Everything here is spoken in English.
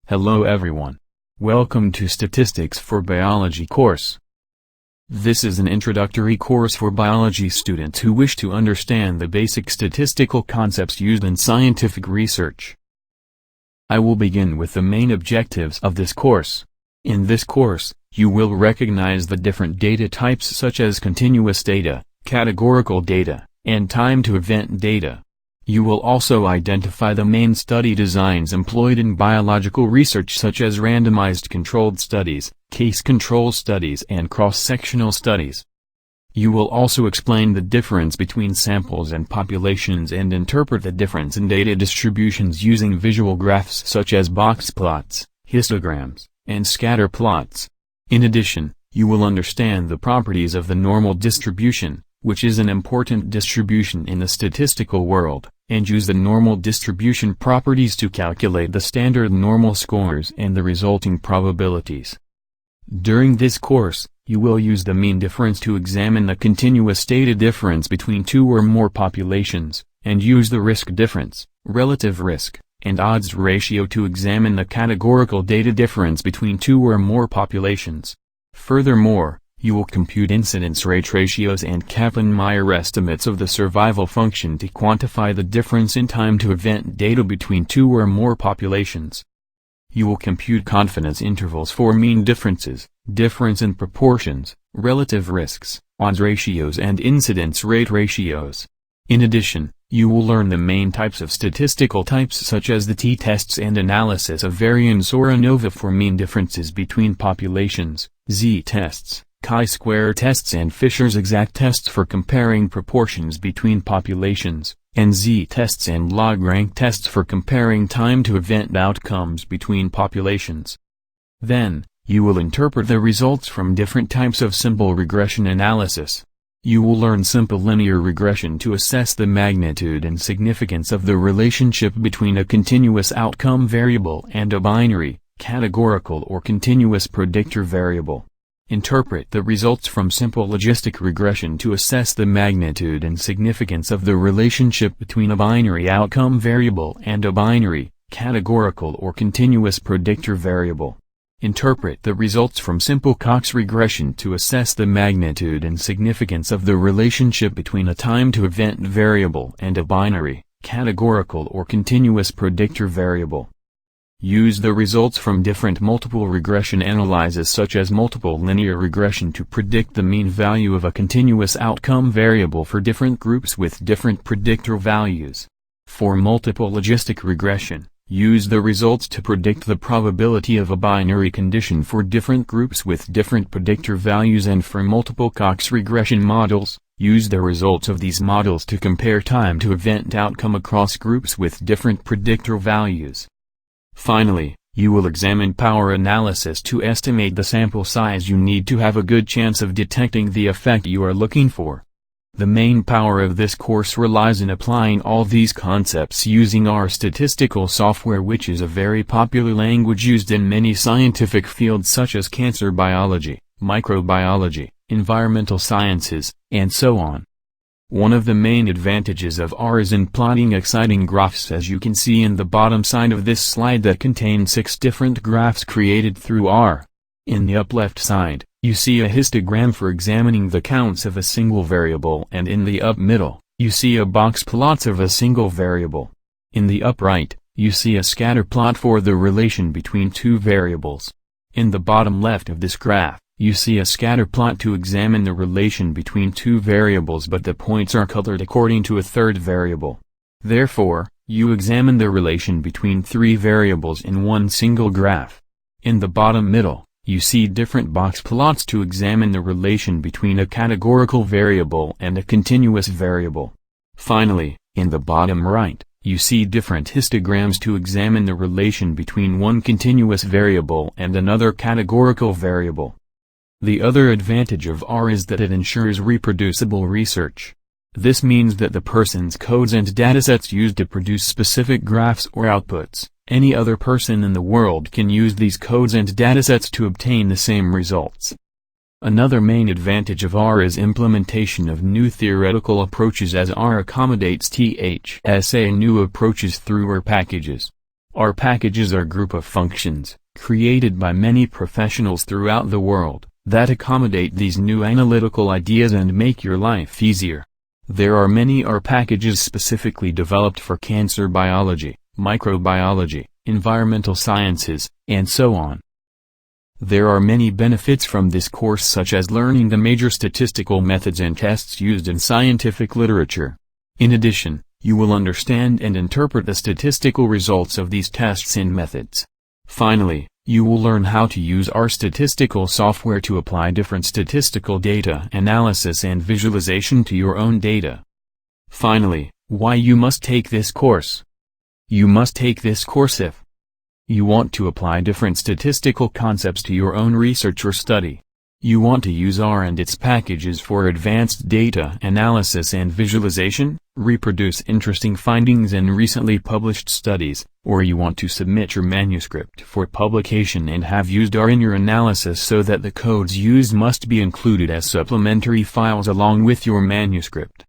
Hello everyone. Welcome to Statistics for Biology course. This is an introductory course for biology students who wish to understand the basic statistical concepts used in scientific research. I will begin with the main objectives of this course. In this course, you will recognize the different data types such as continuous data, categorical data, and time-to-event data. You will also identify the main study designs employed in biological research such as randomized controlled studies, case control studies and cross-sectional studies. You will also explain the difference between samples and populations and interpret the difference in data distributions using visual graphs such as box plots, histograms, and scatter plots. In addition, you will understand the properties of the normal distribution, which is an important distribution in the statistical world, and use the normal distribution properties to calculate the standard normal scores and the resulting probabilities. During this course, you will use the mean difference to examine the continuous data difference between two or more populations, and use the risk difference, relative risk, and odds ratio to examine the categorical data difference between two or more populations. Furthermore, you will compute incidence rate ratios and Kaplan-Meier estimates of the survival function to quantify the difference in time-to-event data between two or more populations. You will compute confidence intervals for mean differences, difference in proportions, relative risks, odds ratios and incidence rate ratios. In addition, you will learn the main types of statistical types such as the t-tests and analysis of variance or ANOVA for mean differences between populations, z-tests, chi-square tests and Fisher's exact tests for comparing proportions between populations, and z-tests and log-rank tests for comparing time-to-event outcomes between populations. Then, you will interpret the results from different types of simple regression analysis. You will learn simple linear regression to assess the magnitude and significance of the relationship between a continuous outcome variable and a binary, categorical or continuous predictor variable. Interpret the results from simple logistic regression to assess the magnitude and significance of the relationship between a binary outcome variable and a binary, categorical or continuous predictor variable. Interpret the results from simple Cox regression to assess the magnitude and significance of the relationship between a time-to-event variable and a binary, categorical or continuous predictor variable. Use the results from different multiple regression analyses such as multiple linear regression to predict the mean value of a continuous outcome variable for different groups with different predictor values. For multiple logistic regression, use the results to predict the probability of a binary condition for different groups with different predictor values, and for multiple Cox regression models, use the results of these models to compare time-to-event outcome across groups with different predictor values. Finally, you will examine power analysis to estimate the sample size you need to have a good chance of detecting the effect you are looking for. The main power of this course relies in applying all these concepts using R statistical software, which is a very popular language used in many scientific fields such as cancer biology, microbiology, environmental sciences, and so on. One of the main advantages of R is in plotting exciting graphs, as you can see in the bottom side of this slide that contains 6 different graphs created through R. In the up left side, you see a histogram for examining the counts of a single variable, and in the up middle, you see a box plots of a single variable. In the up right, you see a scatter plot for the relation between two variables. In the bottom left of this graph, you see a scatter plot to examine the relation between two variables, but the points are colored according to a third variable. Therefore, you examine the relation between 3 variables in one single graph. In the bottom middle, you see different box plots to examine the relation between a categorical variable and a continuous variable. Finally, in the bottom right, you see different histograms to examine the relation between one continuous variable and another categorical variable. The other advantage of R is that it ensures reproducible research. This means that the person's codes and datasets used to produce specific graphs or outputs, any other person in the world can use these codes and datasets to obtain the same results. Another main advantage of R is implementation of new theoretical approaches, as R accommodates THSA new approaches through R packages. R packages are a group of functions, created by many professionals throughout the world, that accommodate these new analytical ideas and make your life easier. There are many R packages specifically developed for cancer biology, microbiology, environmental sciences, and so on. There are many benefits from this course, such as learning the major statistical methods and tests used in scientific literature. In addition, you will understand and interpret the statistical results of these tests and methods. Finally, you will learn how to use our statistical software to apply different statistical data analysis and visualization to your own data. Finally, why you must take this course. You must take this course if you want to apply different statistical concepts to your own research or study. You want to use R and its packages for advanced data analysis and visualization, reproduce interesting findings in recently published studies, or you want to submit your manuscript for publication and have used R in your analysis so that the codes used must be included as supplementary files along with your manuscript.